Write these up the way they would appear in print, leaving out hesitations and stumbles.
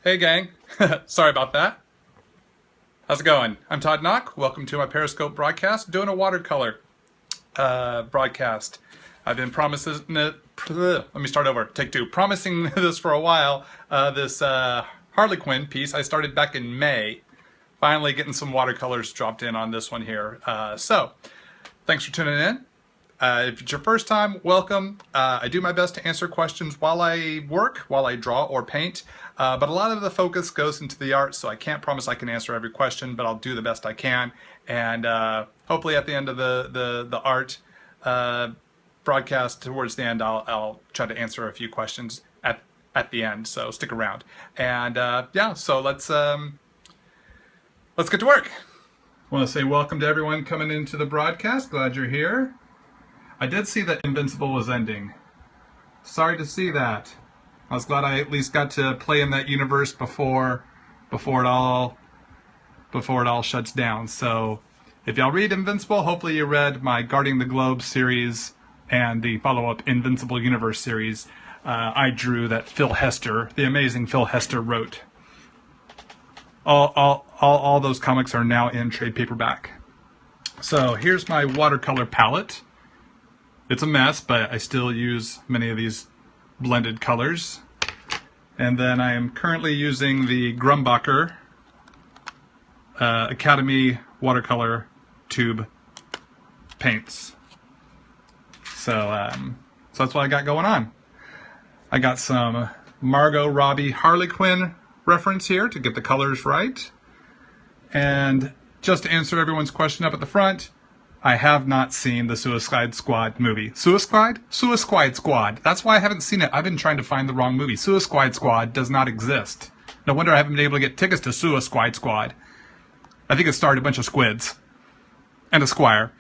Hey gang, sorry about that. How's it going? I'm Todd Nauck. Welcome to my Periscope broadcast, doing a watercolor broadcast. I've been promising it, let me start over, take two. Promising this for a while, this Harley Quinn piece I started back in May. Finally getting some watercolors dropped in on this one here. So, thanks for tuning in. If it's your first time, welcome. I do my best to answer questions while I work, while I draw or paint, but a lot of the focus goes into the art, so I can't promise I can answer every question, but I'll do the best I can. And hopefully at the end of the art broadcast, towards the end, I'll try to answer a few questions at the end, so stick around. And yeah, so let's get to work. I want to say welcome to everyone coming into the broadcast. Glad you're here. I did see that Invincible was ending. Sorry to see that. I was glad I at least got to play in that universe before it all shuts down. So if y'all read Invincible, hopefully you read my Guarding the Globe series and the follow-up Invincible Universe series I drew that Phil Hester, the amazing Phil Hester, wrote. All those comics are now in trade paperback. So here's my watercolor palette. It's a mess, but I still use many of these blended colors. And then I am currently using the Grumbacher Academy watercolor tube paints. So that's what I got going on. I got some Margot Robbie Harley Quinn reference here to get the colors right. And just to answer everyone's question up at the front, I have not seen the Suicide Squad movie. Suicide Squad. That's why I haven't seen it. I've been trying to find the wrong movie. Suicide Squad does not exist. No wonder I haven't been able to get tickets to Suicide Squad. I think it starred a bunch of squids. And a squire.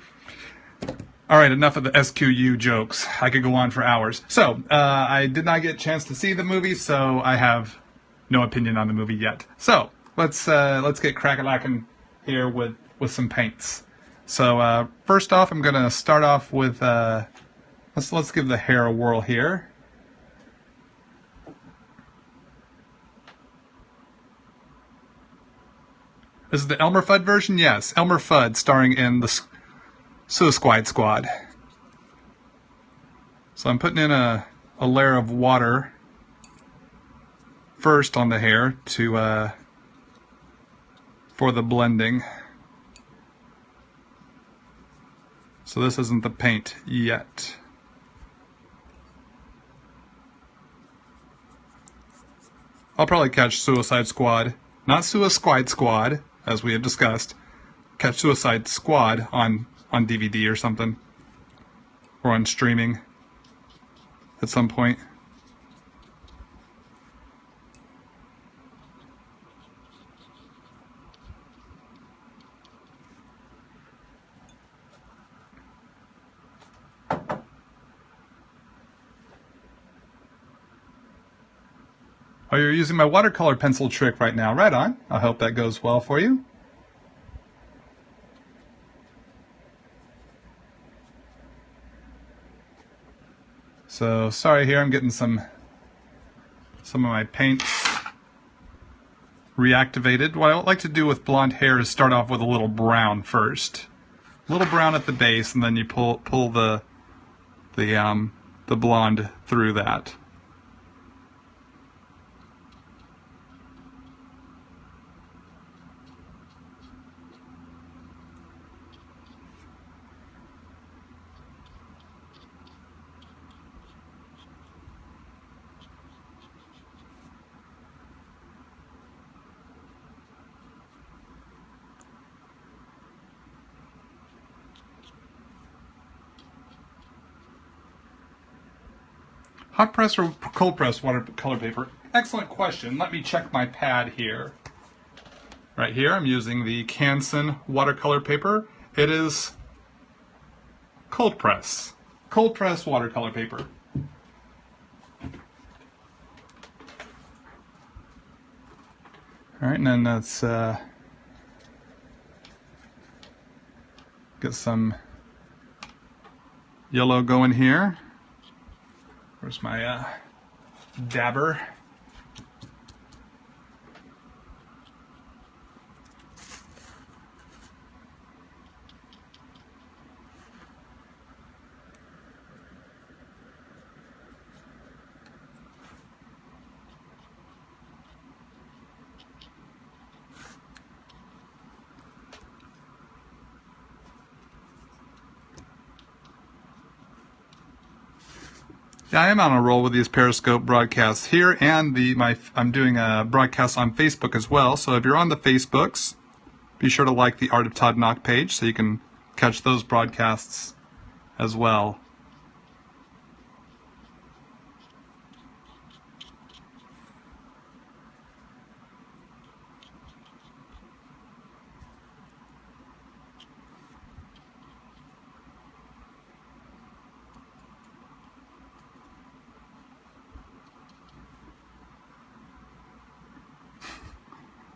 Alright, enough of the SQU jokes. I could go on for hours. So, I did not get a chance to see the movie, so I have no opinion on the movie yet. So, let's get crack-a-lackin' here with some paints. So first off, I'm going to start off with, let's give the hair a whirl here. This is the Elmer Fudd version? Yes, Elmer Fudd starring in the Suicide Squad. So I'm putting in a layer of water first on the hair for the blending. So this isn't the paint yet. I'll probably catch Suicide Squad, not Suicide Squad, as we had discussed. Catch Suicide Squad on DVD or something, or on streaming at some point. Oh, you're using my watercolor pencil trick right now. Right on. I hope that goes well for you. So, sorry here, I'm getting some of my paints reactivated. What I like to do with blonde hair is start off with a little brown first. A little brown at the base, and then you pull the blonde through that. Hot press or cold press watercolor paper? Excellent question. Let me check my pad here. Right here, I'm using the Canson watercolor paper. It is cold press watercolor paper. All right, and then let's get some yellow going here. Where's my dabber? Yeah, I am on a roll with these Periscope broadcasts here, and I'm doing a broadcast on Facebook as well. So if you're on the Facebooks, be sure to like the Art of Todd Nauck page so you can catch those broadcasts as well.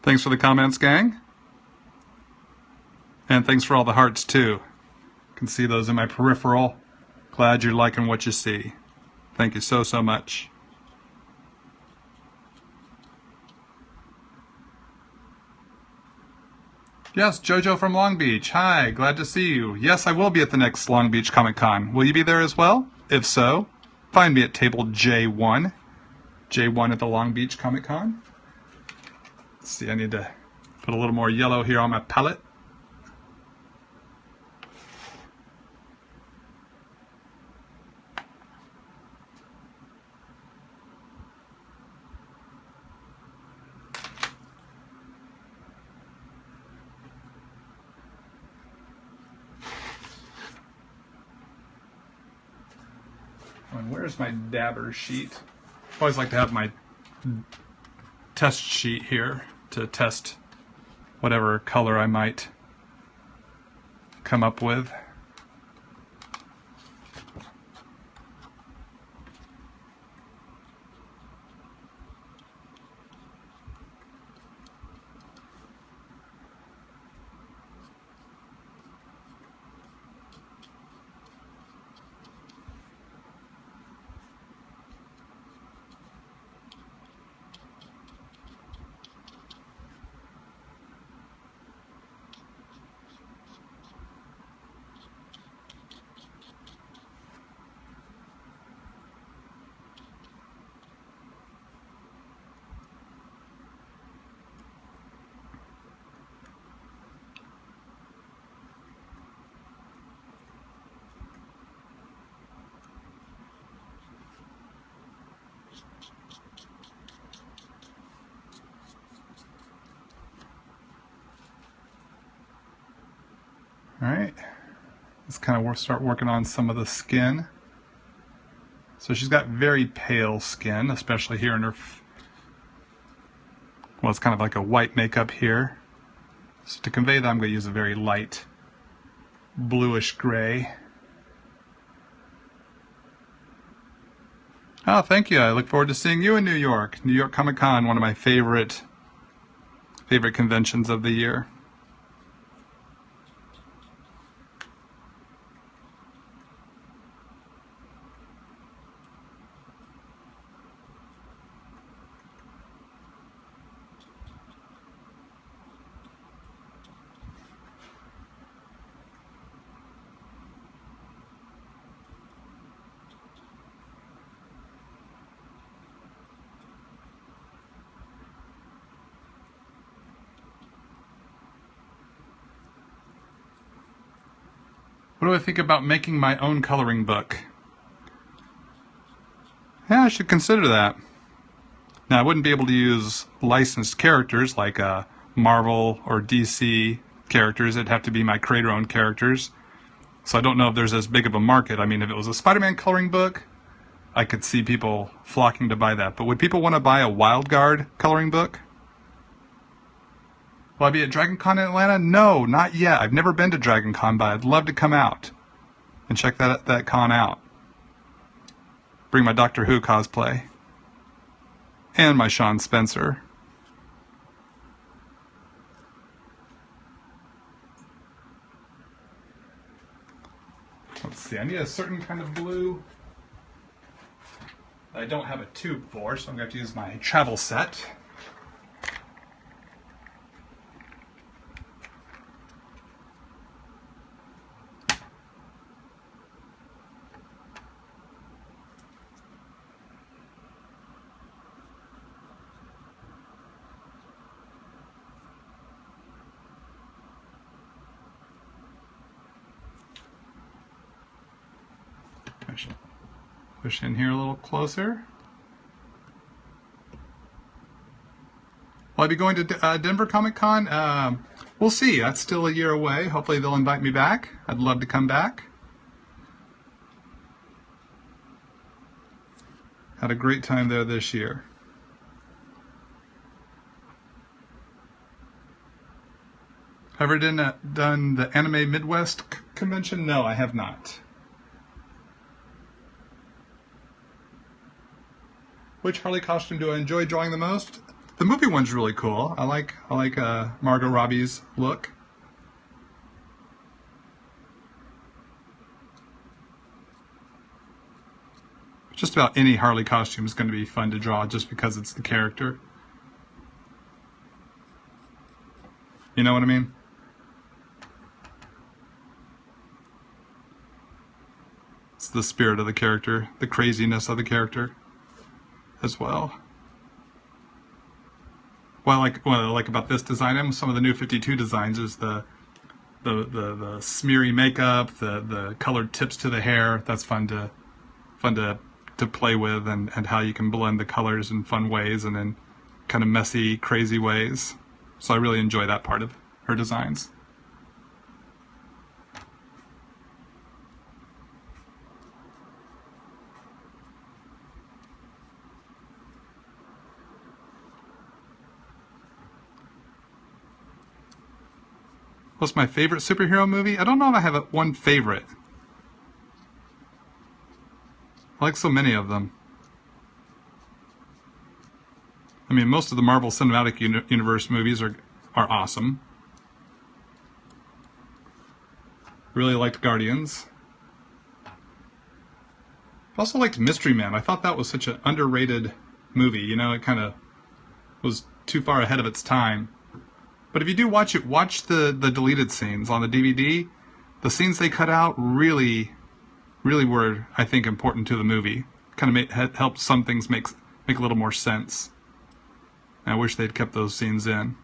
Thanks for the comments, gang. And thanks for all the hearts, too. You can see those in my peripheral. Glad you're liking what you see. Thank you so, so much. Yes, Jojo from Long Beach. Hi, glad to see you. Yes, I will be at the next Long Beach Comic Con. Will you be there as well? If so, find me at table J1. J1 at the Long Beach Comic Con. Let's see, I need to put a little more yellow here on my palette. And where's my dabber sheet? I always like to have my test sheet here to test whatever color I might come up with. Alright, let's kind of start working on some of the skin. So she's got very pale skin, especially here in her, well, it's kind of like a white makeup here. So to convey that, I'm going to use a very light bluish gray. Oh, thank you. I look forward to seeing you in New York. New York Comic Con, one of my favorite conventions of the year. What do I think about making my own coloring book? Yeah, I should consider that. Now, I wouldn't be able to use licensed characters like Marvel or DC characters. It'd have to be my creator-owned characters. So I don't know if there's as big of a market. I mean, if it was a Spider-Man coloring book, I could see people flocking to buy that. But would people want to buy a Wild Guard coloring book? Will I be at Dragon Con in Atlanta? No, not yet. I've never been to Dragon Con, but I'd love to come out and check that con out. Bring my Doctor Who cosplay. And my Sean Spencer. Let's see, I need a certain kind of blue that I don't have a tube for, so I'm going to have to use my travel set. Push in here a little closer. Will I be going to Denver Comic Con? We'll see. That's still a year away. Hopefully they'll invite me back. I'd love to come back. Had a great time there this year. Ever done the Anime Midwest convention? No, I have not. Which Harley costume do I enjoy drawing the most? The movie one's really cool. I like Margot Robbie's look. Just about any Harley costume is going to be fun to draw just because it's the character. You know what I mean? It's the spirit of the character, the craziness of the character as well. What I like about this design and some of the new 52 designs is the smeary makeup, the colored tips to the hair. That's fun to play with, and how you can blend the colors in fun ways and in kind of messy, crazy ways. So I really enjoy that part of her designs. What's my favorite superhero movie? I don't know if I have one favorite. I like so many of them. I mean, most of the Marvel Cinematic Universe movies are awesome. Really liked Guardians. I also liked Mystery Men. I thought that was such an underrated movie. You know, it kind of was too far ahead of its time. But if you do watch it, watch the deleted scenes on the DVD. The scenes they cut out really were, I think, important to the movie. Kind of helped some things make a little more sense. I wish they'd kept those scenes in.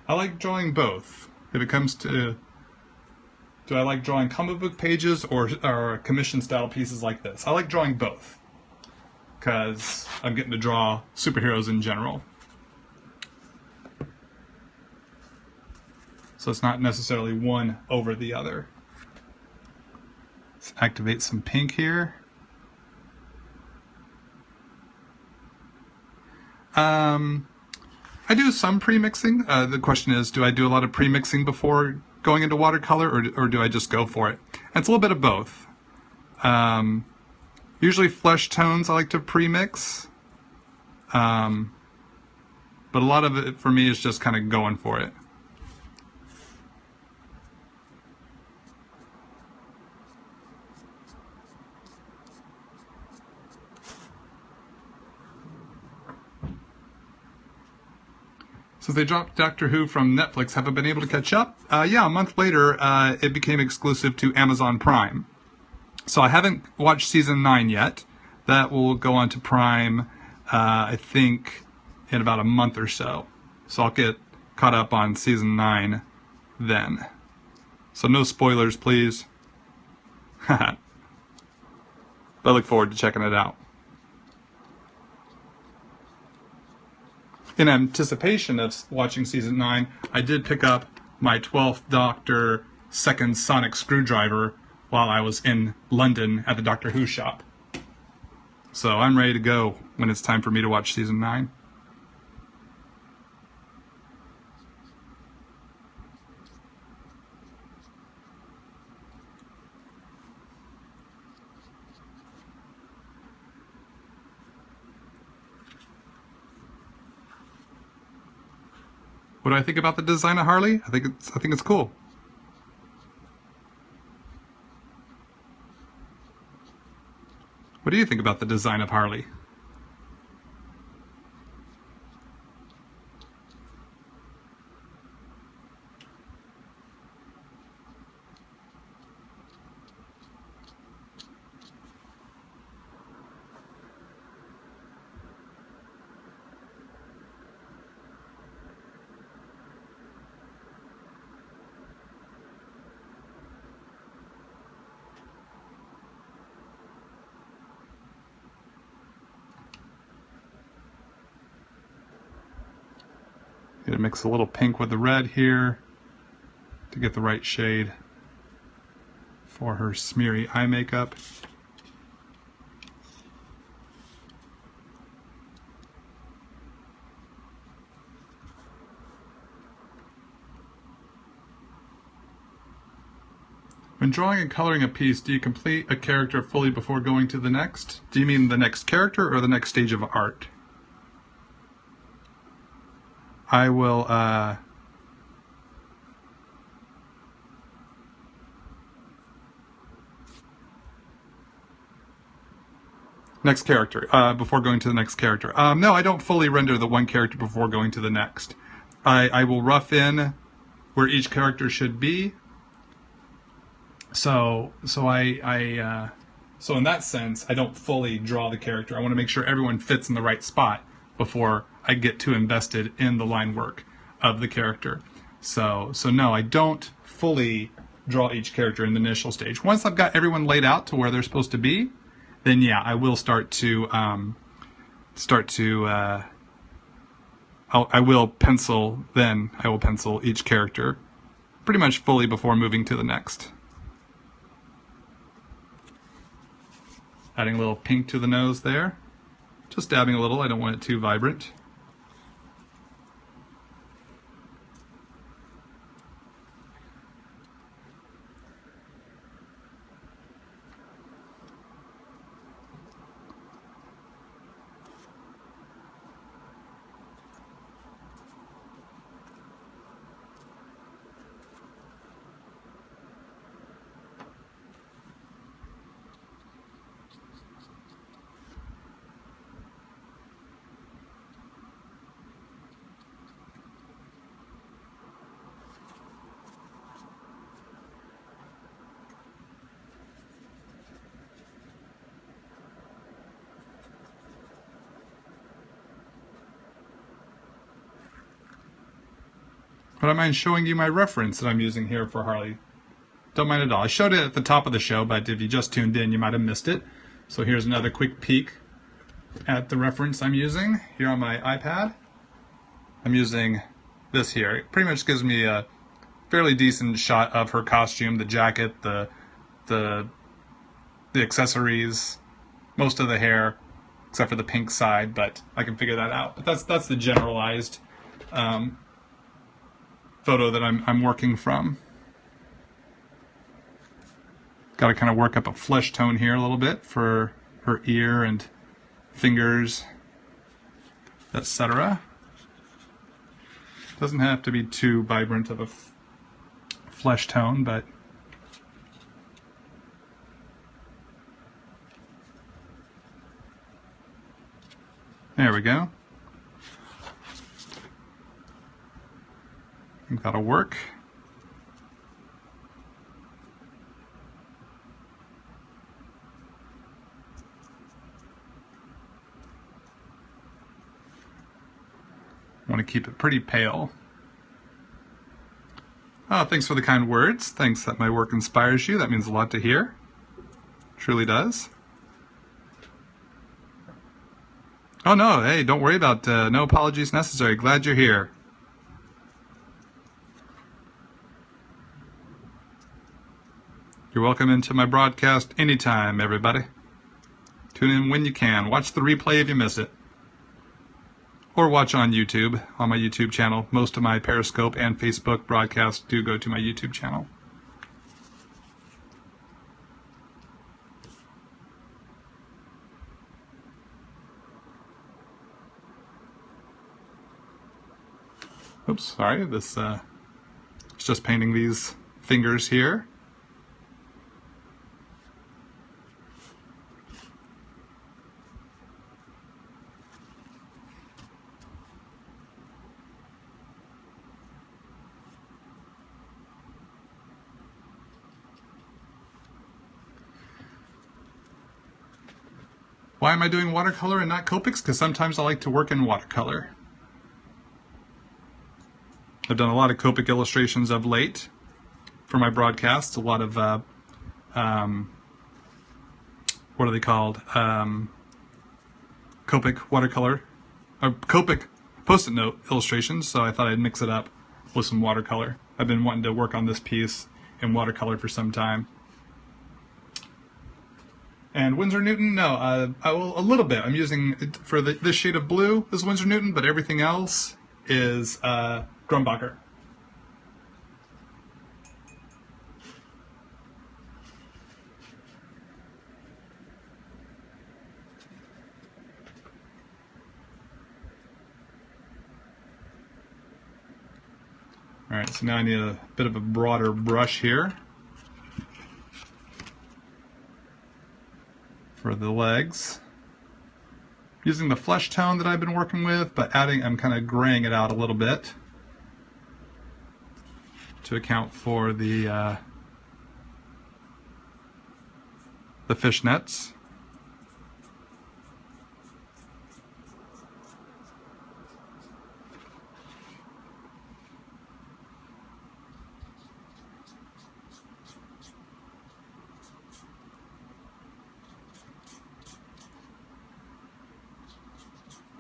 I like drawing both. If it comes to, do I like drawing comic book pages or commission style pieces like this? I like drawing both because I'm getting to draw superheroes in general. So it's not necessarily one over the other. Let's activate some pink here. I do some pre-mixing. The question is, do I do a lot of pre-mixing before going into watercolor, or do I just go for it? And it's a little bit of both. Usually flesh tones I like to pre-mix. But a lot of it for me is just kind of going for it. Since they dropped Doctor Who from Netflix, have I been able to catch up? Yeah, a month later, it became exclusive to Amazon Prime. So I haven't watched season 9 yet. That will go on to Prime, I think, in about a month or so. So I'll get caught up on season 9 then. So no spoilers, please. But I look forward to checking it out. In anticipation of watching season 9, I did pick up my 12th Doctor second sonic screwdriver while I was in London at the Doctor Who shop. So I'm ready to go when it's time for me to watch season 9. What do I think about the design of Harley? I think it's cool. What do you think about the design of Harley? Gonna mix a little pink with the red here to get the right shade for her smeary eye makeup. When drawing and coloring a piece, do you complete a character fully before going to the next? Do you mean the next character or the next stage of art? I will, next character, before going to the next character. No, I don't fully render the one character before going to the next. I will rough in where each character should be. So in that sense, I don't fully draw the character. I want to make sure everyone fits in the right spot before I get too invested in the line work of the character. So no, I don't fully draw each character in the initial stage. Once I've got everyone laid out to where they're supposed to be, then yeah, I will I will pencil each character pretty much fully before moving to the next. Adding a little pink to the nose there. Just dabbing a little, I don't want it too vibrant. But I mind showing you my reference that I'm using here for Harley. Don't mind at all. I showed it at the top of the show, but if you just tuned in, you might have missed it. So here's another quick peek at the reference I'm using here on my iPad. I'm using this here. It pretty much gives me a fairly decent shot of her costume, the jacket, the accessories, most of the hair, except for the pink side, but I can figure that out. But that's the generalized photo that I'm working from. Got to kind of work up a flesh tone here a little bit for her ear and fingers, etc. Doesn't have to be too vibrant of a flesh tone, but there we go. I think that'll work. I want to keep it pretty pale. Oh, thanks for the kind words. Thanks that my work inspires you. That means a lot to hear. Truly does. Oh no, hey, don't worry about no apologies necessary. Glad you're here. You're welcome into my broadcast anytime, everybody. Tune in when you can. Watch the replay if you miss it. Or watch on YouTube, on my YouTube channel. Most of my Periscope and Facebook broadcasts do go to my YouTube channel. Oops, sorry, this it's just painting these fingers here. Why am I doing watercolor and not Copics? Because sometimes I like to work in watercolor. I've done a lot of Copic illustrations of late for my broadcasts. A lot of, what are they called? Copic watercolor, or Copic post-it note illustrations, so I thought I'd mix it up with some watercolor. I've been wanting to work on this piece in watercolor for some time. And Winsor Newton, no, a little bit. I'm using, for this shade of blue is Winsor Newton, but everything else is Grumbacher. Alright, so now I need a bit of a broader brush here for the legs. Using the flesh tone that I've been working with, but I'm kind of graying it out a little bit to account for the fishnets.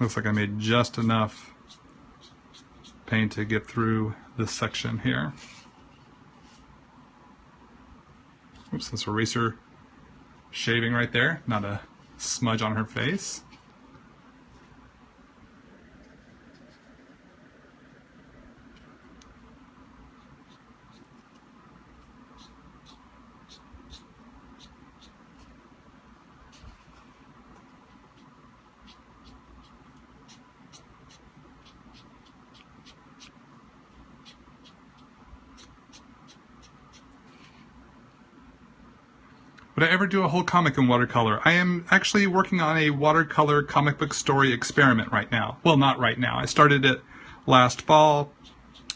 Looks like I made just enough paint to get through this section here. Oops, that's eraser shaving right there, not a smudge on her face. Would I ever do a whole comic in watercolor? I am actually working on a watercolor comic book story experiment right now. Well, not right now. I started it last fall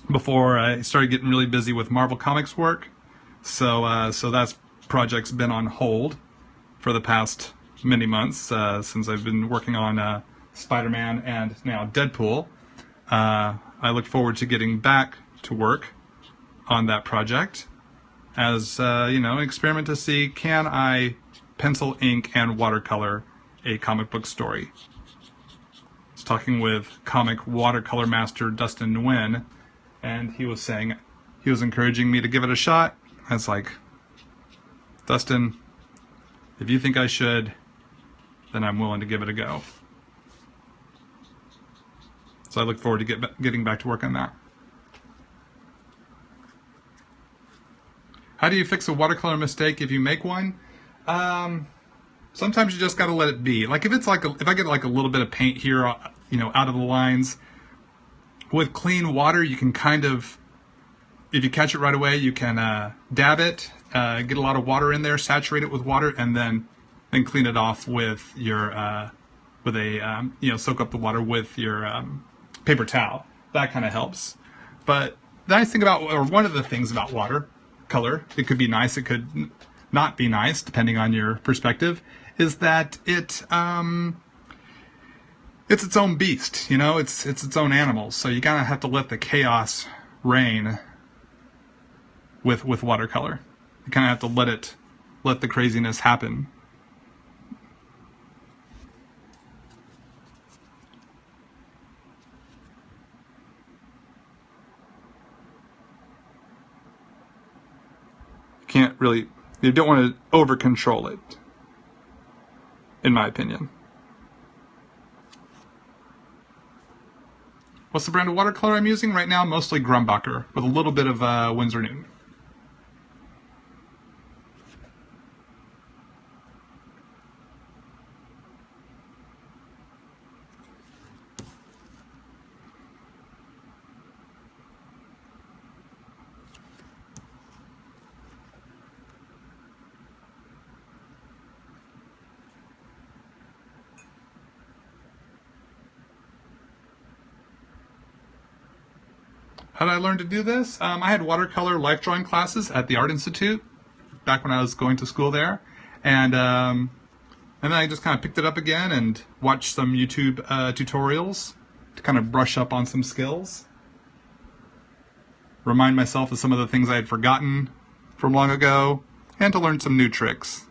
before I started getting really busy with Marvel Comics work. So that project's been on hold for the past many months since I've been working on Spider-Man and now Deadpool. I look forward to getting back to work on that project as an experiment to see, can I pencil, ink, and watercolor a comic book story. I was talking with comic watercolor master Dustin Nguyen, and he was encouraging me to give it a shot. I was like, Dustin, if you think I should, then I'm willing to give it a go. So I look forward to getting back to work on that. How do you fix a watercolor mistake if you make one? Sometimes you just got to let it be. Like if I get like a little bit of paint here, out of the lines, with clean water, you can kind of, if you catch it right away, you can dab it, get a lot of water in there, saturate it with water, and then clean it off with your soak up the water with your paper towel. That kind of helps. But the nice thing about, or one of the things about watercolor, it could be nice, it could not be nice, depending on your perspective, is that it's its own beast, it's its own animal. So you kind of have to let the chaos reign with watercolor. You kind of have to let the craziness happen. You don't want to over control it, in my opinion. What's the brand of watercolor I'm using right now? Mostly Grumbacher with a little bit of Winsor Newton. How did I learn to do this? I had watercolor life drawing classes at the Art Institute back when I was going to school there, and And then I just kind of picked it up again and watched some YouTube tutorials to kind of brush up on some skills. Remind myself of some of the things I had forgotten from long ago, and to learn some new tricks.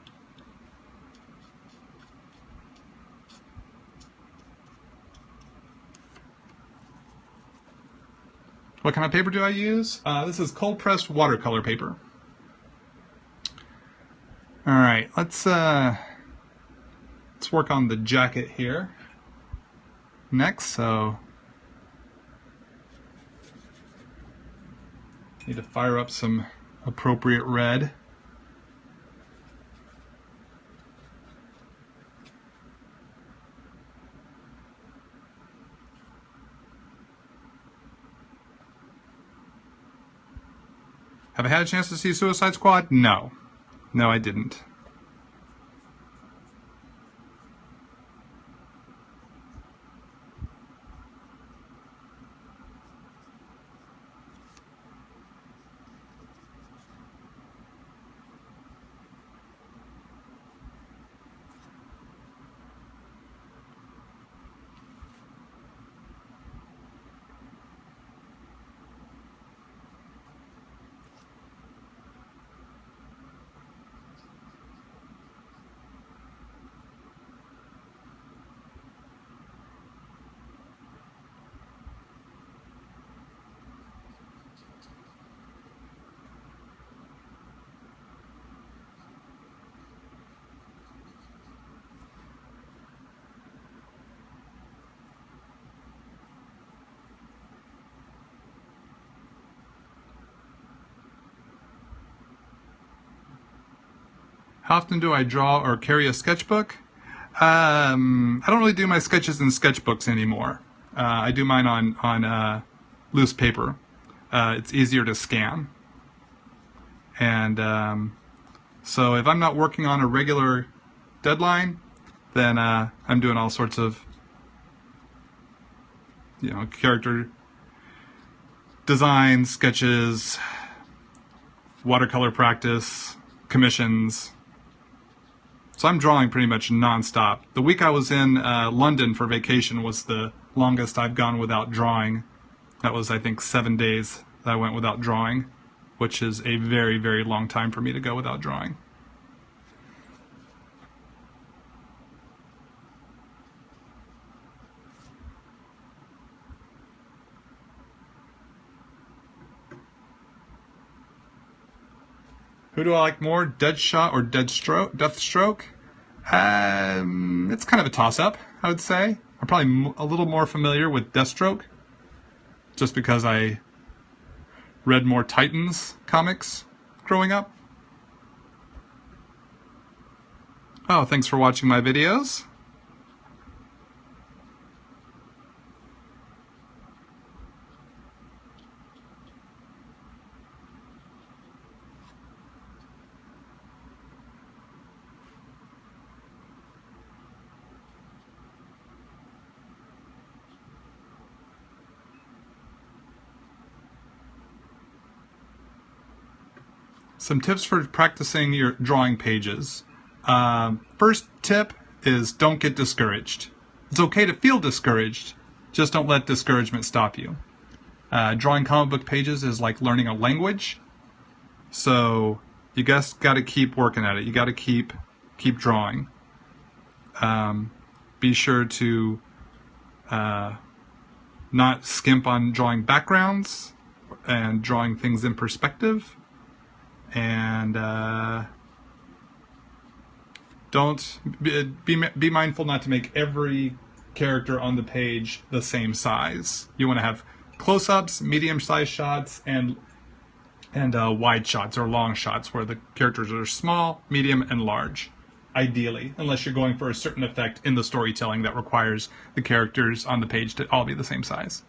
What kind of paper do I use? This is cold pressed watercolor paper. All right, let's work on the jacket here next. So need to fire up some appropriate red. Have I had a chance to see Suicide Squad? No. No, I didn't. How often do I draw or carry a sketchbook? I don't really do my sketches in sketchbooks anymore. I do mine on loose paper. It's easier to scan. And so if I'm not working on a regular deadline, then I'm doing all sorts of, character designs, sketches, watercolor practice, commissions. So I'm drawing pretty much nonstop. The week I was in London for vacation was the longest I've gone without drawing. That was, I think, 7 days that I went without drawing, which is a very, very long time for me to go without drawing. Who do I like more, Deadshot or Deathstroke? It's kind of a toss-up, I would say. I'm probably a little more familiar with Deathstroke, just because I read more Titans comics growing up. Oh, thanks for watching my videos. Some tips for practicing your drawing pages. First tip is don't get discouraged. It's okay to feel discouraged, just don't let discouragement stop you. Drawing comic book pages is like learning a language, so you just got to keep working at it. You got to keep drawing. Be sure to not skimp on drawing backgrounds and drawing things in perspective. And don't be mindful not to make every character on the page the same size. You want to have close-ups, medium-sized shots, and wide shots or long shots where the characters are small, medium, and large, ideally, unless you're going for a certain effect in the storytelling that requires the characters on the page to all be the same size.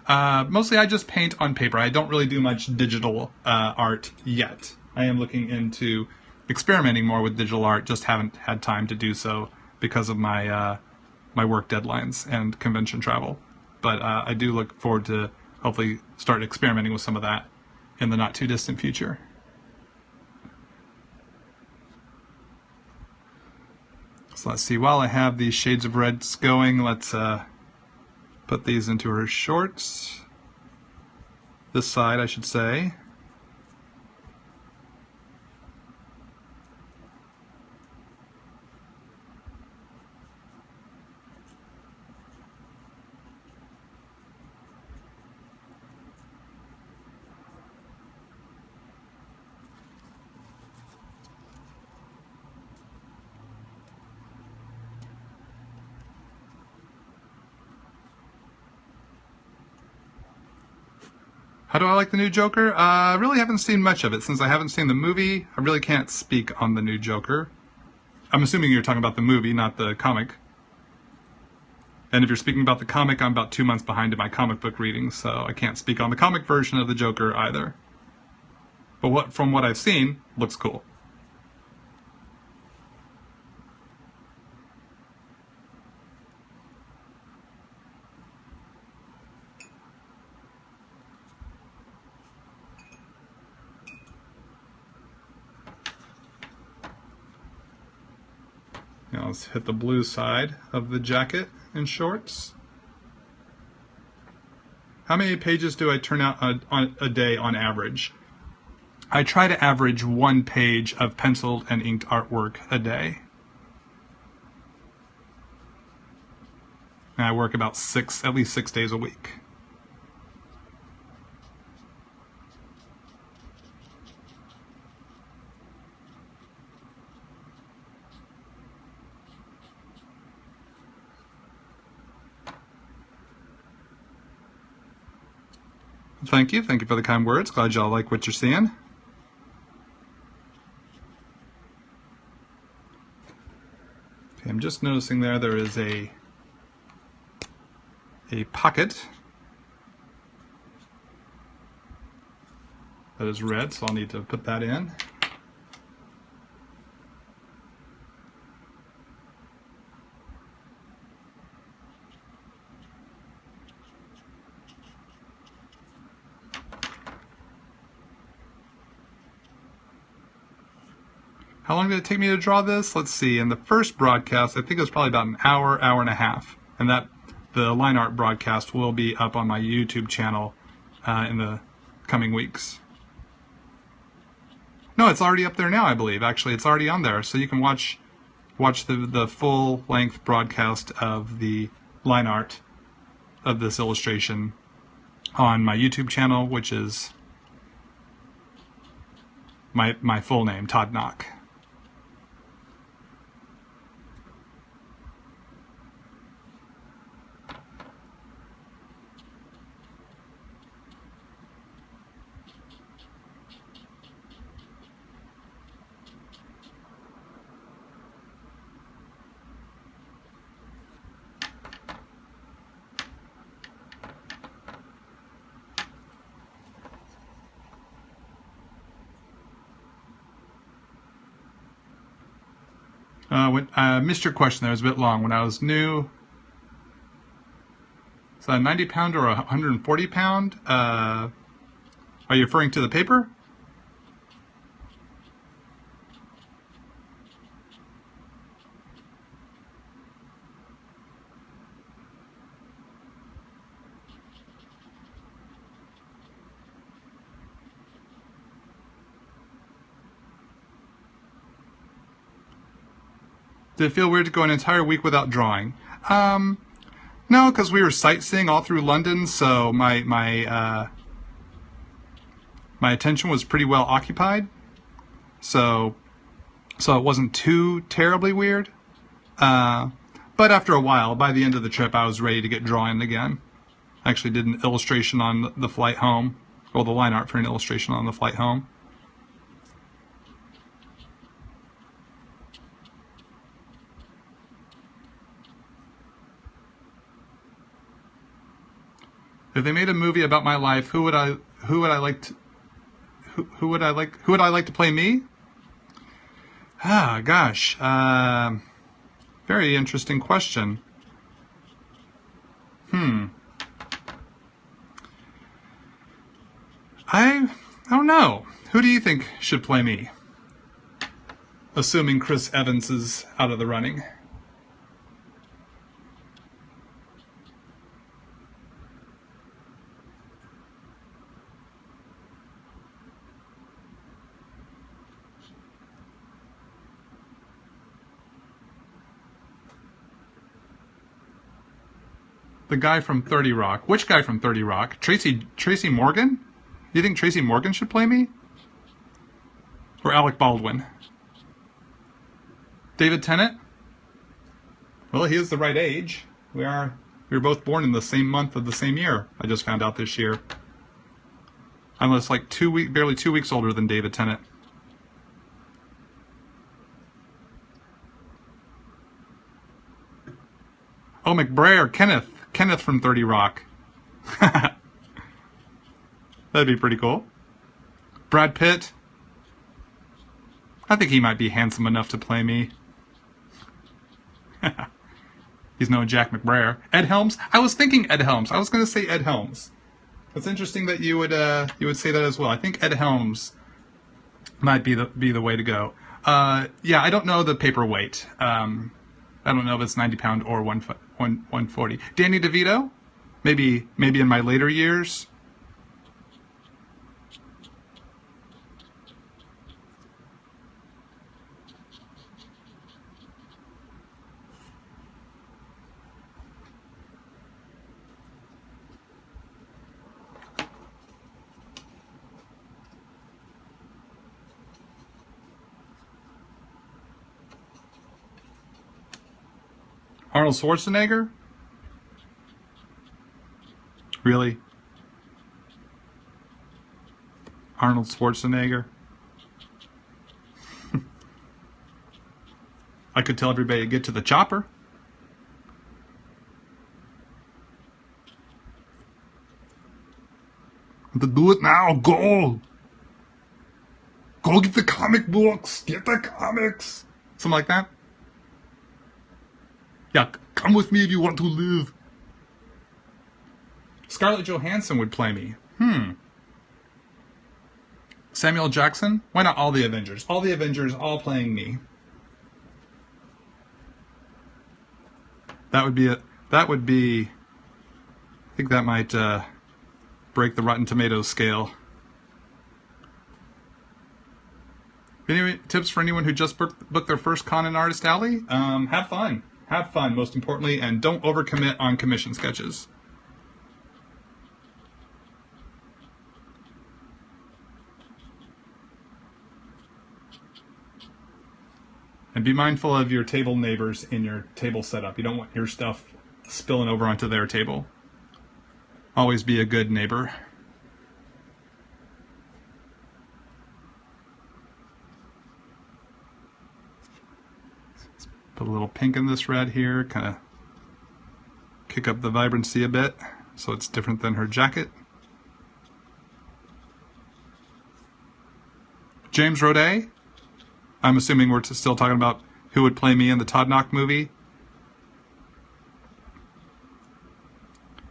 Mostly I just paint on paper. I don't really do much digital art yet. I am looking into experimenting more with digital art, just haven't had time to do so because of my my work deadlines and convention travel. But I do look forward to hopefully start experimenting with some of that in the not too distant future. So let's see, while I have these shades of reds going, let's put these into her shorts. This side, I should say. How do I like the new Joker? I really haven't seen much of it. Since I haven't seen the movie, I really can't speak on the new Joker. I'm assuming you're talking about the movie, not the comic. And if you're speaking about the comic, I'm about 2 months behind in my comic book reading, so I can't speak on the comic version of the Joker either. But from what I've seen, looks cool. Now let's hit the blue side of the jacket and shorts. How many pages do I turn out on a day on average? I try to average 1 page of penciled and inked artwork a day. And I work about at least 6 days a week. Thank you for the kind words. Glad y'all like what you're seeing. Okay, I'm just noticing there is a pocket that is red, so I'll need to put that in. How long did it take me to draw this? Let's see, in the first broadcast, I think it was probably about an hour and a half. And the line art broadcast will be up on my YouTube channel in the coming weeks. No, it's already up there now, I believe. Actually, it's already on there. So you can watch the full-length broadcast of the line art of this illustration on my YouTube channel, which is my full name, Todd Nauck. I missed your question there. It was a bit long. When I was new, is that a 90 pound or a 140 pound? Are you referring to the paper? Did it feel weird to go an entire week without drawing? No, because we were sightseeing all through London, so my attention was pretty well occupied. So it wasn't too terribly weird. But after a while, by the end of the trip, I was ready to get drawing again. I actually did an illustration on the flight home, or the line art for an illustration on the flight home. If they made a movie about my life, who would I like to play me? Ah, gosh, very interesting question. I don't know. Who do you think should play me? Assuming Chris Evans is out of the running. The guy from 30 Rock. Which guy from 30 Rock? Tracy Morgan? You think Tracy Morgan should play me? Or Alec Baldwin? David Tennant? Well, he is the right age. We were both born in the same month of the same year. I just found out this year. I'm just like barely 2 weeks older than David Tennant. Oh, McBrayer, Kenneth from 30 Rock. That'd be pretty cool. Brad Pitt. I think he might be handsome enough to play me. He's no Jack McBrayer. Ed Helms. I was thinking Ed Helms. I was going to say Ed Helms. It's interesting that you would say that as well. I think Ed Helms might be the way to go. Yeah, I don't know the paperweight. I don't know if it's 90 pound or 140. Danny DeVito. Maybe in my later years. Arnold Schwarzenegger? Really? Arnold Schwarzenegger? I could tell everybody to get to the chopper. To do it now, go! Go get the comic books! Get the comics! Something like that? Yeah, come with me if you want to live. Scarlett Johansson would play me. Samuel Jackson? Why not all the Avengers? All the Avengers all playing me. That would be I think that might break the Rotten Tomatoes scale. Any tips for anyone who just booked their first con in Artist Alley? Have fun. Have fun, most importantly, and don't overcommit on commission sketches. And be mindful of your table neighbors in your table setup. You don't want your stuff spilling over onto their table. Always be a good neighbor. Put a little pink in this red here, kind of kick up the vibrancy a bit so it's different than her jacket. James Roday. I'm assuming we're still talking about who would play me in the Todd Nauck movie.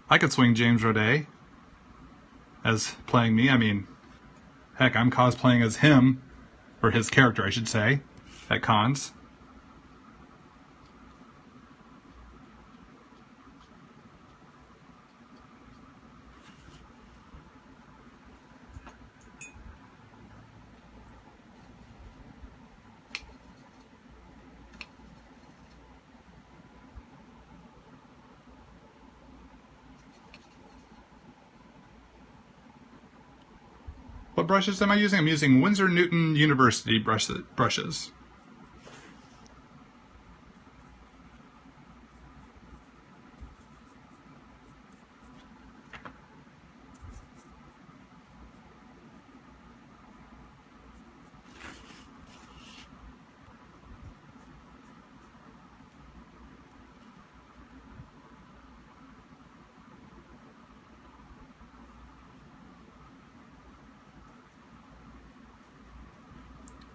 I could swing James Roday as playing me. I mean, heck, I'm cosplaying as him, or his character, I should say, at cons. What brushes am I using? I'm using Winsor Newton University brushes.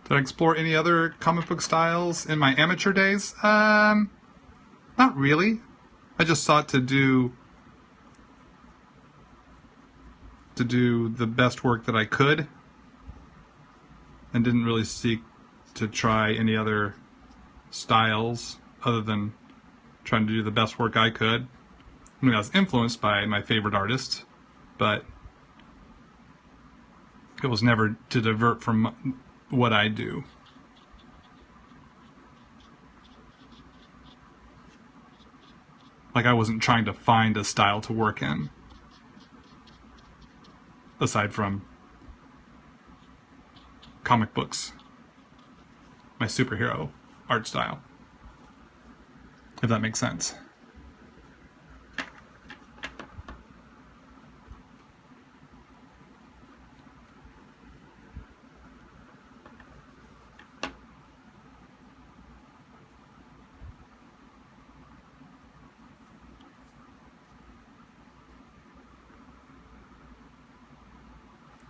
Did I explore any other comic book styles in my amateur days? Not really. I just sought to do the best work that I could, and didn't really seek to try any other styles other than trying to do the best work I could. I mean, I was influenced by my favorite artists, but it was never to divert from what I do. Like I wasn't trying to find a style to work in, aside from comic books, my superhero art style, if that makes sense.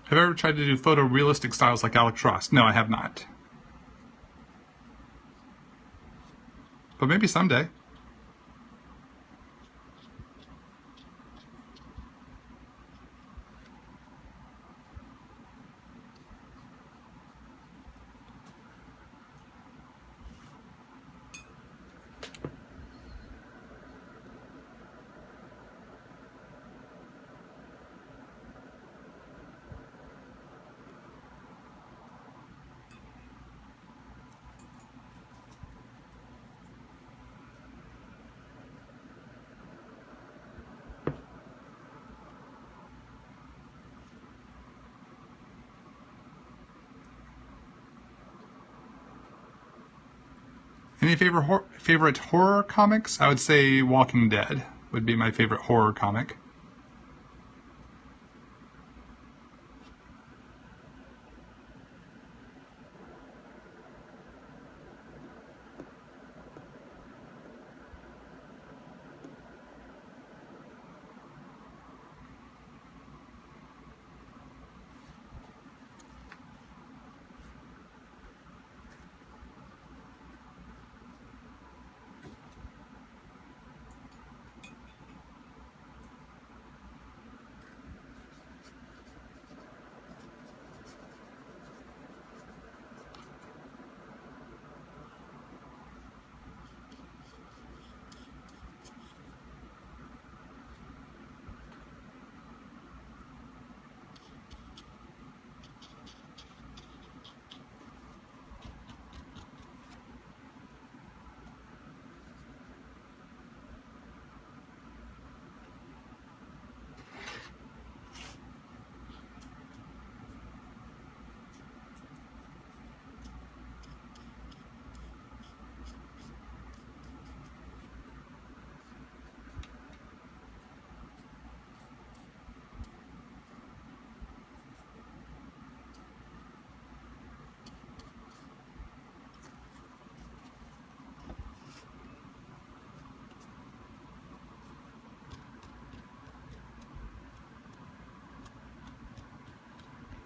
Have I ever tried to do photorealistic styles like Alex Ross? No, I have not. But maybe someday. Any favorite horror comics? I would say Walking Dead would be my favorite horror comic.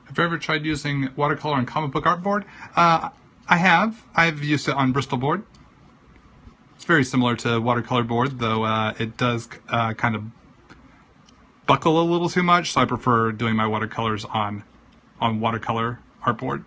Have you ever tried using watercolor on comic book artboard? I have. I've used it on Bristol board. It's very similar to watercolor board, though it does kind of buckle a little too much, so I prefer doing my watercolors on watercolor artboard.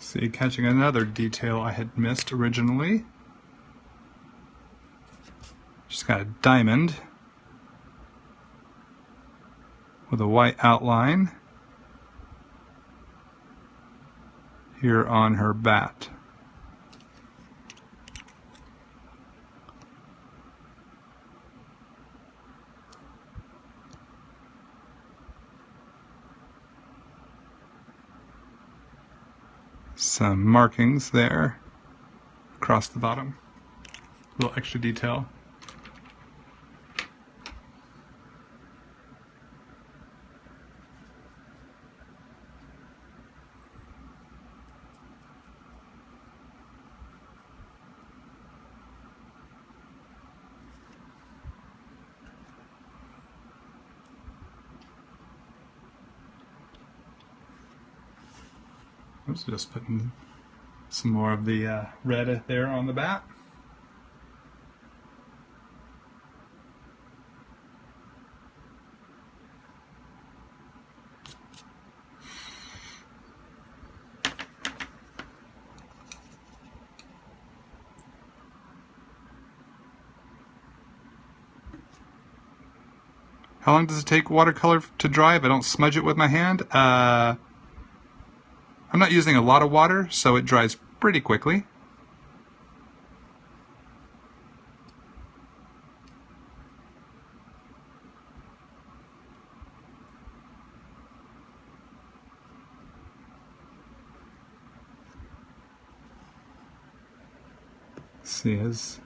See, catching another detail I had missed originally. Just got a diamond with a white outline here on her bat. Some markings there across the bottom. A little extra detail. Oops, just putting some more of the red there on the bat. How long does it take watercolor to dry if I don't smudge it with my hand? I'm not using a lot of water, so it dries pretty quickly. Let's see his.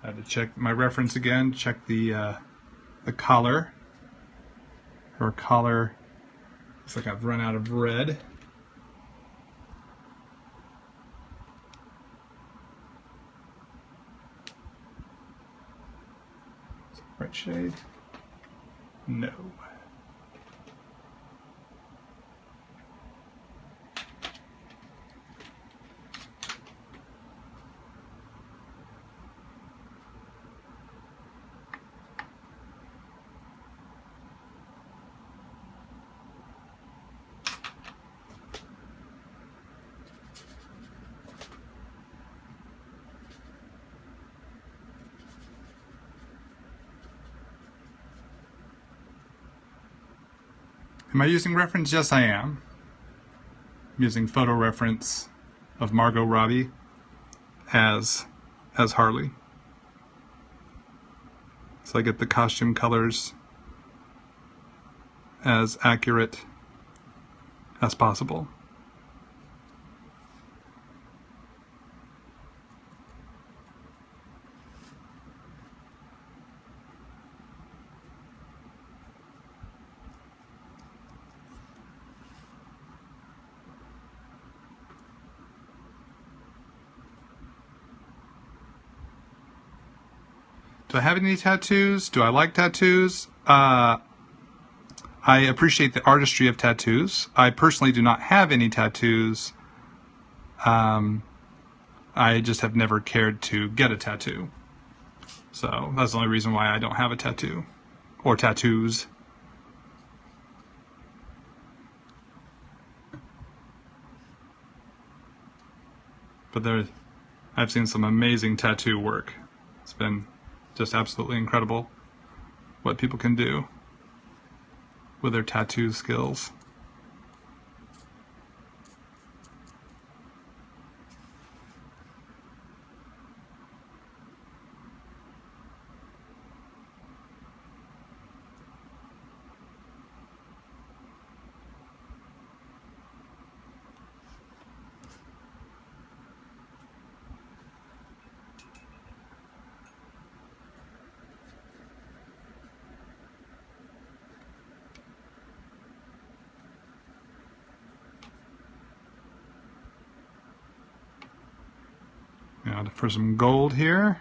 I had to check my reference again, check the collar. Her collar looks like I've run out of red. Is it the right shade? No. Am I using reference? Yes, I am. I'm using photo reference of Margot Robbie as Harley. So I get the costume colors as accurate as possible. Do I have any tattoos? Do I like tattoos? I appreciate the artistry of tattoos. I personally do not have any tattoos. I just have never cared to get a tattoo. So that's the only reason why I don't have a tattoo. Or tattoos. But I've seen some amazing tattoo work. It's been just absolutely incredible what people can do with their tattoo skills. Now for some gold here.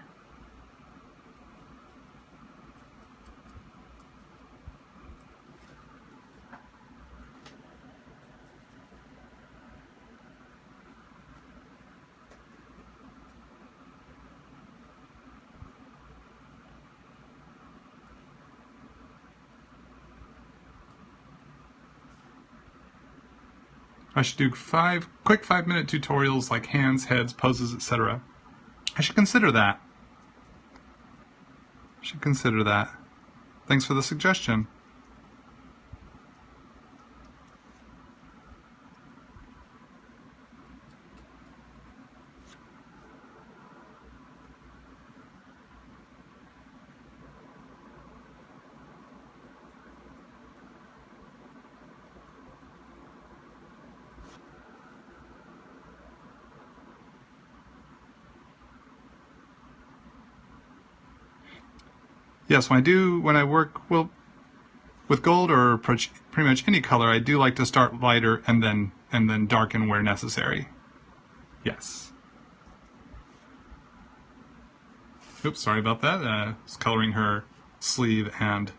I should do quick 5-minute tutorials like hands, heads, poses, etc. I should consider that. Thanks for the suggestion. Yes, when I work with gold or pretty much any color, I do like to start lighter and then darken where necessary. Yes. Oops, sorry about that. It's coloring her sleeve and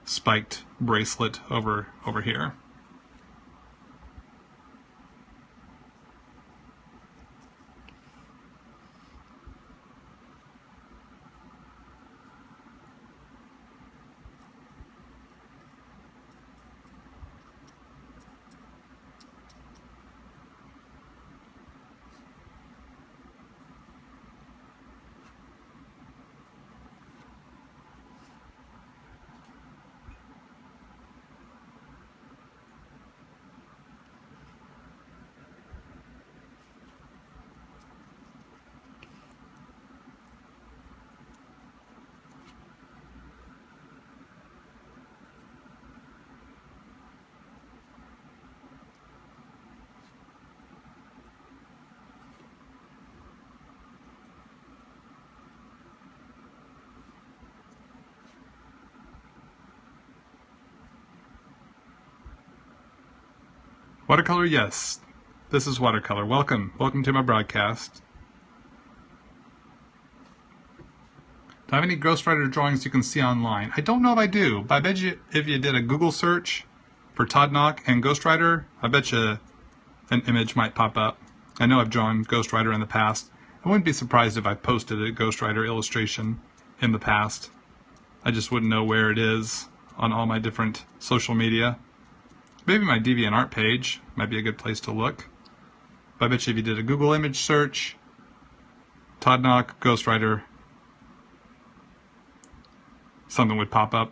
spiked bracelet over here. Watercolor, yes. This is Watercolor. Welcome. Welcome to my broadcast. Do I have any ghostwriter drawings you can see online? I don't know if I do, but I bet you if you did a Google search for Todd Nauck and ghostwriter, I bet you an image might pop up. I know I've drawn ghostwriter in the past. I wouldn't be surprised if I posted a ghostwriter illustration in the past. I just wouldn't know where it is on all my different social media. Maybe my DeviantArt page might be a good place to look. But I bet you if you did a Google image search, Todd Nauck, ghostwriter, something would pop up.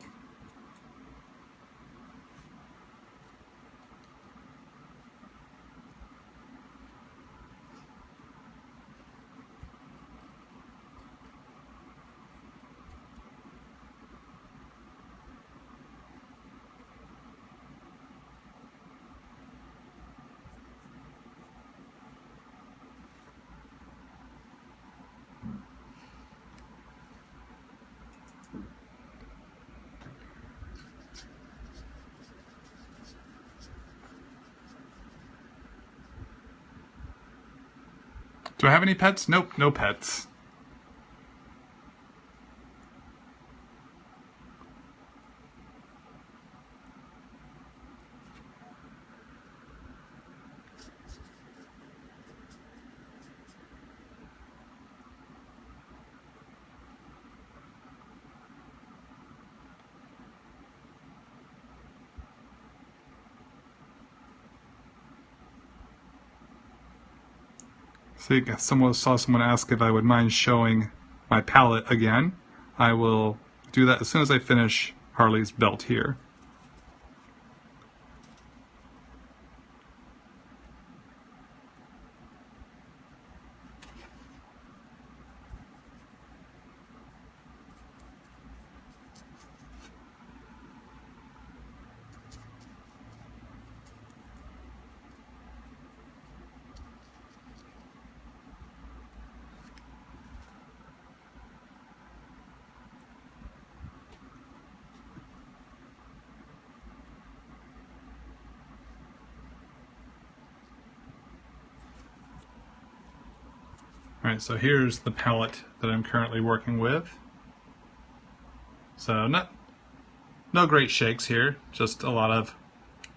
Do I have any pets? Nope, no pets. See, saw someone ask if I would mind showing my palette again. I will do that as soon as I finish Harley's belt here. Alright, so here's the palette that I'm currently working with. So no great shakes here, just a lot of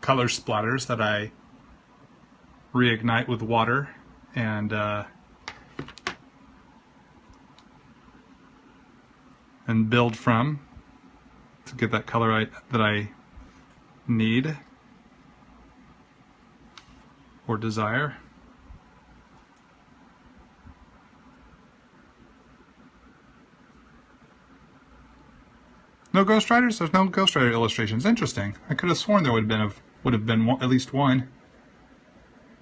color splatters that I reignite with water and build from to get that color that I need or desire. No ghostwriters? There's no ghostwriter illustrations. Interesting. I could have sworn there would have been at least one.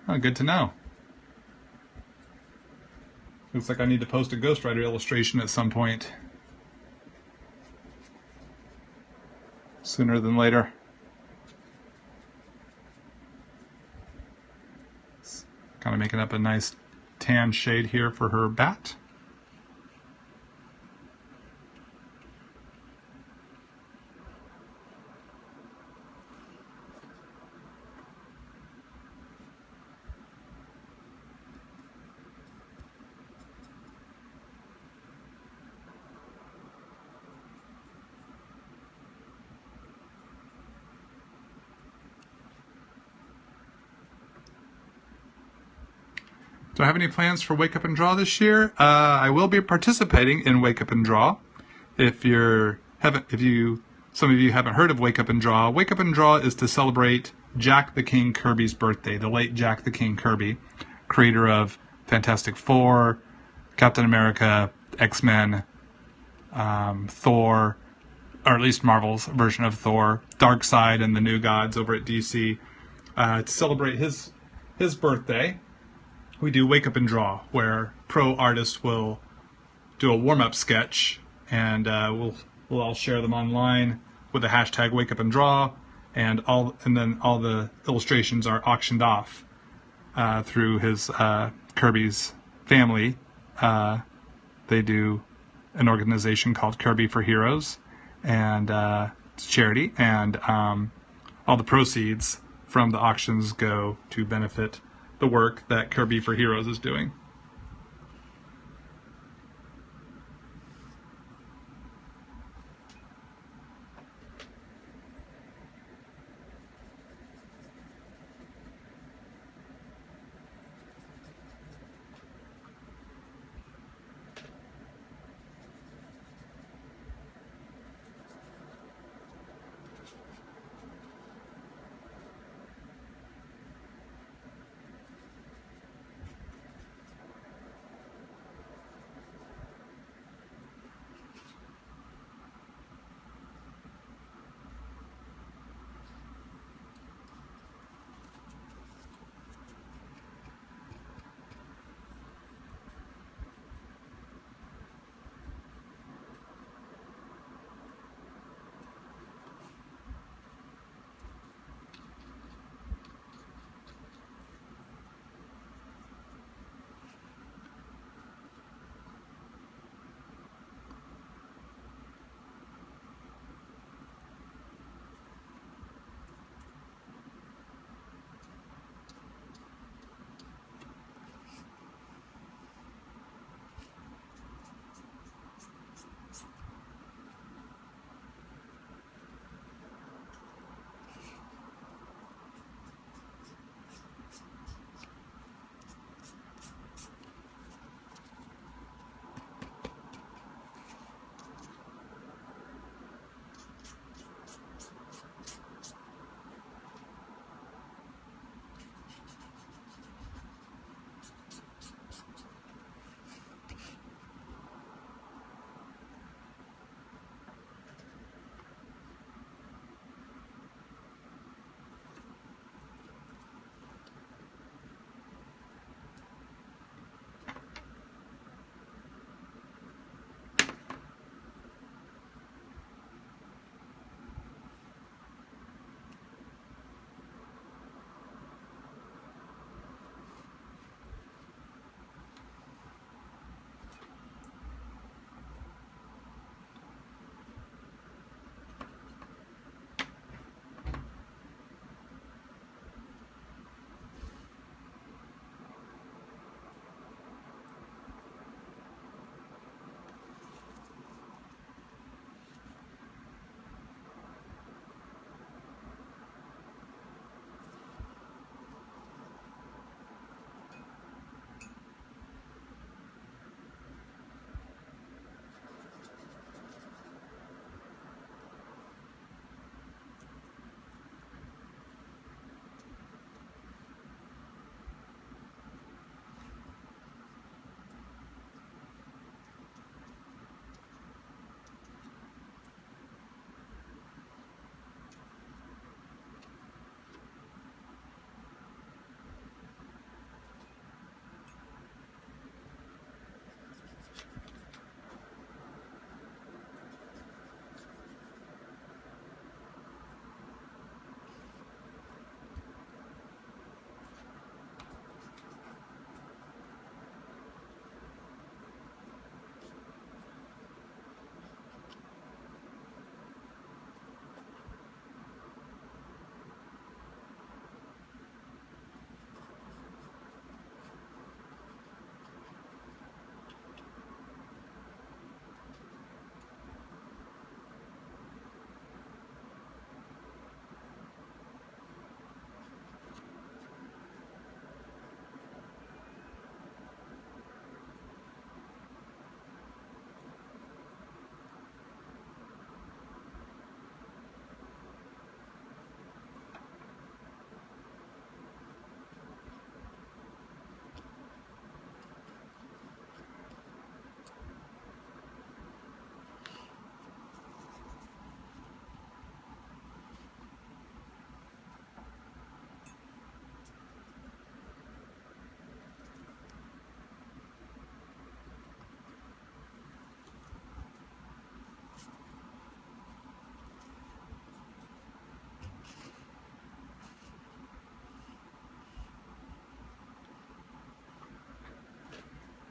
Oh, good to know. Looks like I need to post a ghostwriter illustration at some point. Sooner than later. Kind of making up a nice tan shade here for her bat. Do I have any plans for Wake Up and Draw this year? I will be participating in Wake Up and Draw. If some of you haven't heard of Wake Up and Draw is to celebrate Jack the King Kirby's birthday, the late Jack the King Kirby, creator of Fantastic Four, Captain America, X-Men, Thor, or at least Marvel's version of Thor, Darkseid and the New Gods over at DC. To celebrate his birthday, we do Wake Up and Draw, where pro artists will do a warm-up sketch, and we'll all share them online with the hashtag Wake Up and Draw, and then all the illustrations are auctioned off through his Kirby's family. They do an organization called Kirby for Heroes, and it's a charity, and all the proceeds from the auctions go to benefit the work that Kirby for Heroes is doing.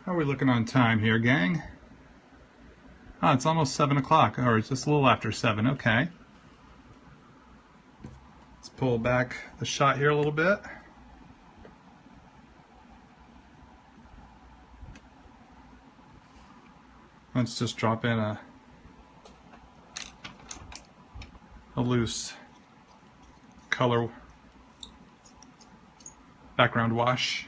How are we looking on time here, gang? Oh, it's almost 7 o'clock, or it's just a little after 7, okay. Let's pull back the shot here a little bit. Let's just drop in a loose color background wash.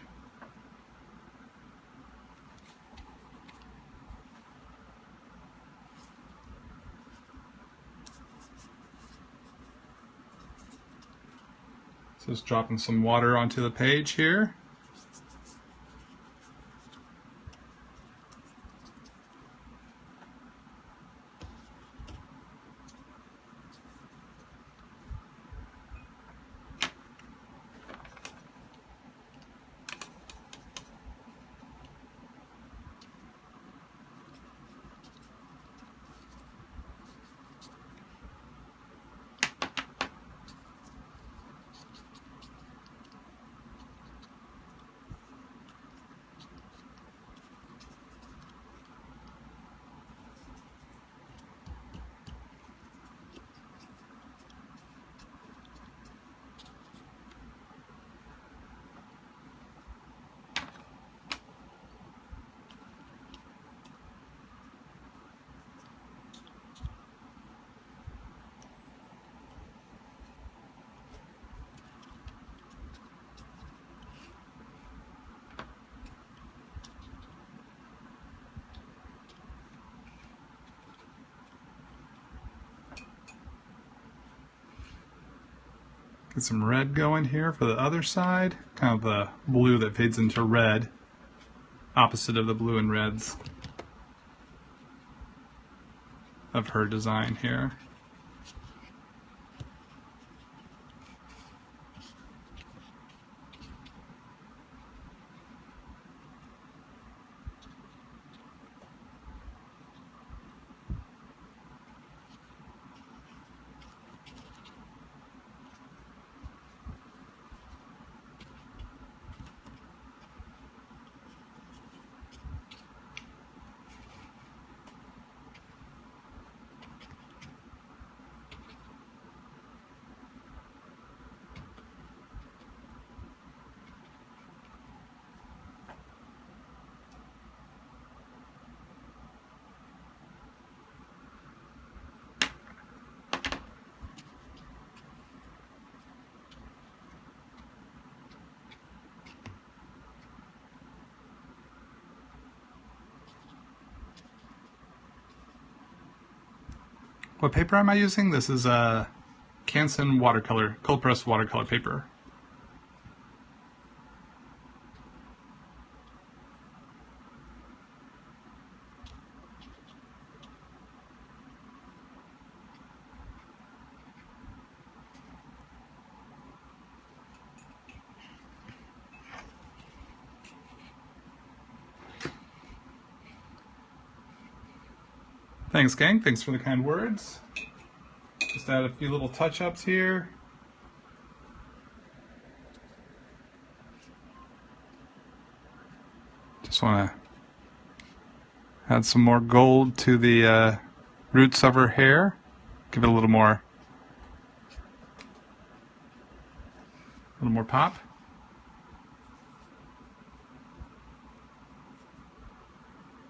Just dropping some water onto the page here. Get some red going here for the other side. Kind of the blue that fades into red. Opposite of the blue and reds of her design here. What paper am I using? This is a Canson watercolor, cold press watercolor paper. Thanks, gang. Thanks for the kind words. Just add a few little touch-ups here. Just want to add some more gold to the roots of her hair. Give it a little more pop.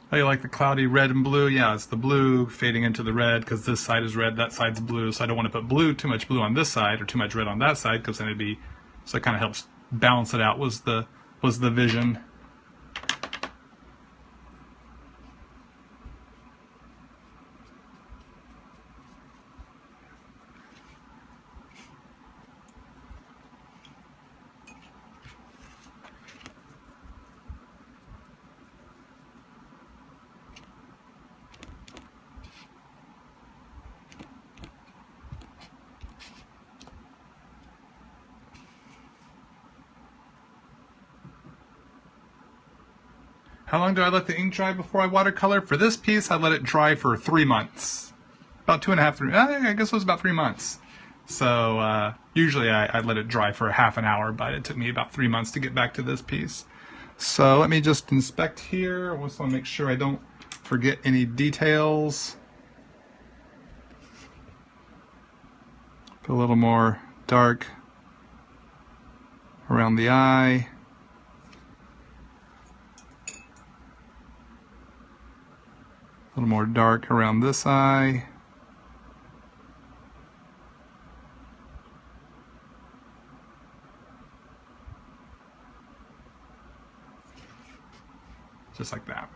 Oh, you like the cloudy red and blue? Yeah, it's the blue fading into the red because this side is red, that side's blue. So I don't want to put too much blue on this side or too much red on that side because then it'd be, so it kind of helps balance it out was the vision. How long do I let the ink dry before I watercolor? For this piece, I let it dry for 3 months. About 2.5, 3, I guess it was about 3 months. So usually I let it dry for half an hour, but it took me about 3 months to get back to this piece. So let me just inspect here. I just want to make sure I don't forget any details. Put a little more dark around the eye. A little more dark around this eye. Just like that.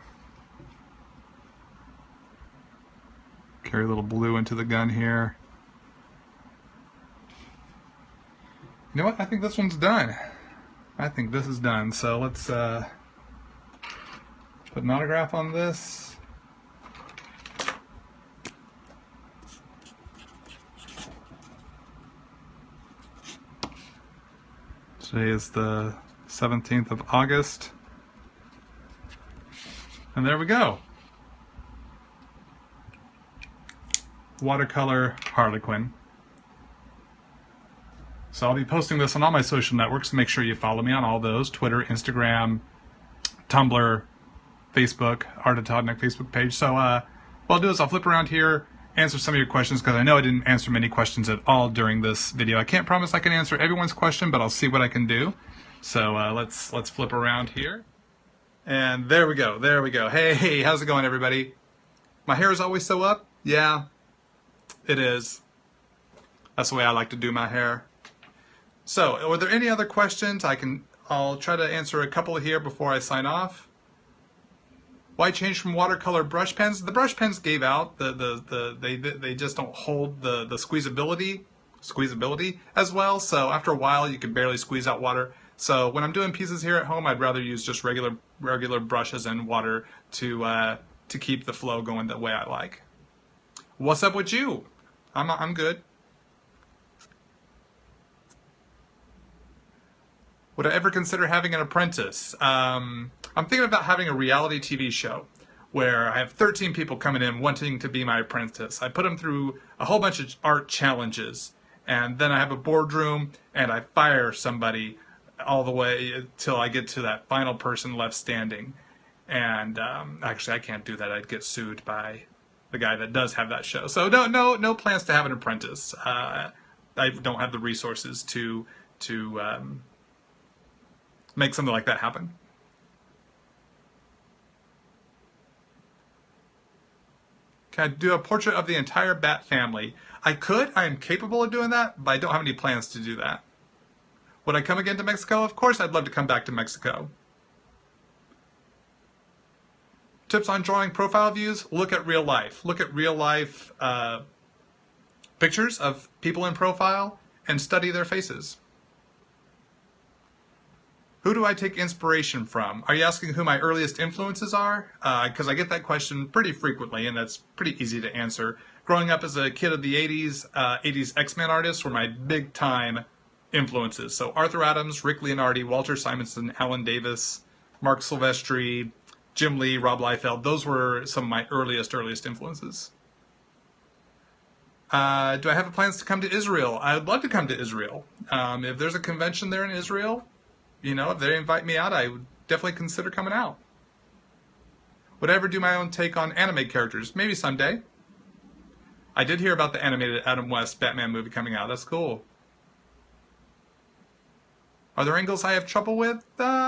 Carry a little blue into the gun here. You know what? I think this one's done. I think this is done. So let's put an autograph on this. Today is the 17th of August. And there we go. Watercolor Harley Quinn. So I'll be posting this on all my social networks. Make sure you follow me on all those: Twitter, Instagram, Tumblr, Facebook, Art of Todd Nauck Facebook page. So what I'll do is I'll flip around here, answer some of your questions, because I know I didn't answer many questions at all during this video. I can't promise I can answer everyone's question, but I'll see what I can do. So let's flip around here. And there we go, there we go. Hey, how's it going, everybody? My hair is always so up? Yeah, it is. That's the way I like to do my hair. So, are there any other questions? I'll try to answer a couple here before I sign off. Why change from watercolor brush pens? The brush pens gave out. They just don't hold the squeezability as well. So after a while, you can barely squeeze out water. So when I'm doing pieces here at home, I'd rather use just regular brushes and water to keep the flow going the way I like. What's up with you? I'm good. Would I ever consider having an apprentice? I'm thinking about having a reality TV show where I have 13 people coming in wanting to be my apprentice. I put them through a whole bunch of art challenges, and then I have a boardroom and I fire somebody all the way till I get to that final person left standing. And actually, I can't do that. I'd get sued by the guy that does have that show. So no plans to have an apprentice. I don't have the resources to make something like that happen. Can I do a portrait of the entire bat family? I could. I am capable of doing that, but I don't have any plans to do that. Would I come again to Mexico? Of course, I'd love to come back to Mexico. Tips on drawing profile views? Look at real life. Look at real life pictures of people in profile and study their faces. Who do I take inspiration from? Are you asking who my earliest influences are? Because I get that question pretty frequently, and that's pretty easy to answer. Growing up as a kid of the 80s X-Men artists were my big-time influences. So Arthur Adams, Rick Leonardi, Walter Simonson, Alan Davis, Mark Silvestri, Jim Lee, Rob Liefeld. Those were some of my earliest influences. Do I have plans to come to Israel? I'd love to come to Israel. If there's a convention there in Israel, you know, if they invite me out, I would definitely consider coming out. Would I ever do my own take on anime characters? Maybe someday. I did hear about the animated Adam West Batman movie coming out. That's cool. Are there angles I have trouble with?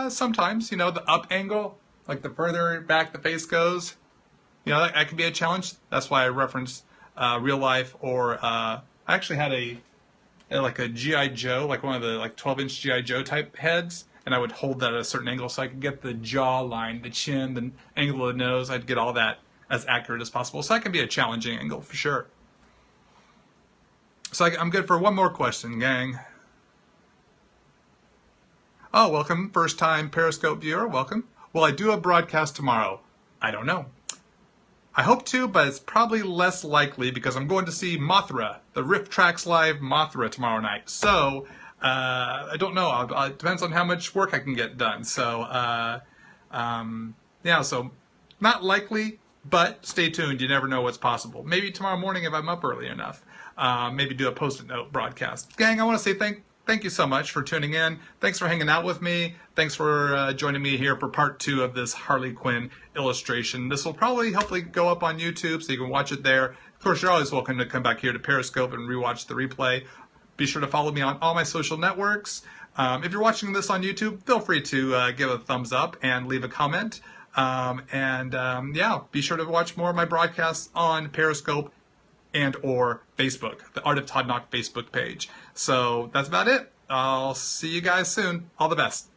Sometimes. You know, the up angle, like the further back the face goes. You know, that can be a challenge. That's why I referenced real life, or I actually had like a G.I. Joe, like one of the 12-inch G.I. Joe type heads, and I would hold that at a certain angle so I could get the jaw line, the chin, the angle of the nose. I'd get all that as accurate as possible. So that can be a challenging angle for sure. So I'm good for one more question, gang. Oh, welcome, first-time Periscope viewer, welcome. Will I do a broadcast tomorrow? I don't know. I hope to, but it's probably less likely because I'm going to see Mothra, the Riff Tracks Live Mothra tomorrow night. So, I don't know. It depends on how much work I can get done. So, yeah, so not likely, but stay tuned. You never know what's possible. Maybe tomorrow morning if I'm up early enough. Maybe do a Post-it note broadcast. Gang, I want to say thank you so much for tuning in. Thanks for hanging out with me. Thanks for joining me here for part 2 of this Harley Quinn illustration. This will probably hopefully go up on YouTube so you can watch it there. Of course, you're always welcome to come back here to Periscope and rewatch the replay. Be sure to follow me on all my social networks. If you're watching this on YouTube, feel free to give a thumbs up and leave a comment. Yeah, be sure to watch more of my broadcasts on Periscope and or Facebook, the Art of Todd Nauck Facebook page. So that's about it. I'll see you guys soon. All the best.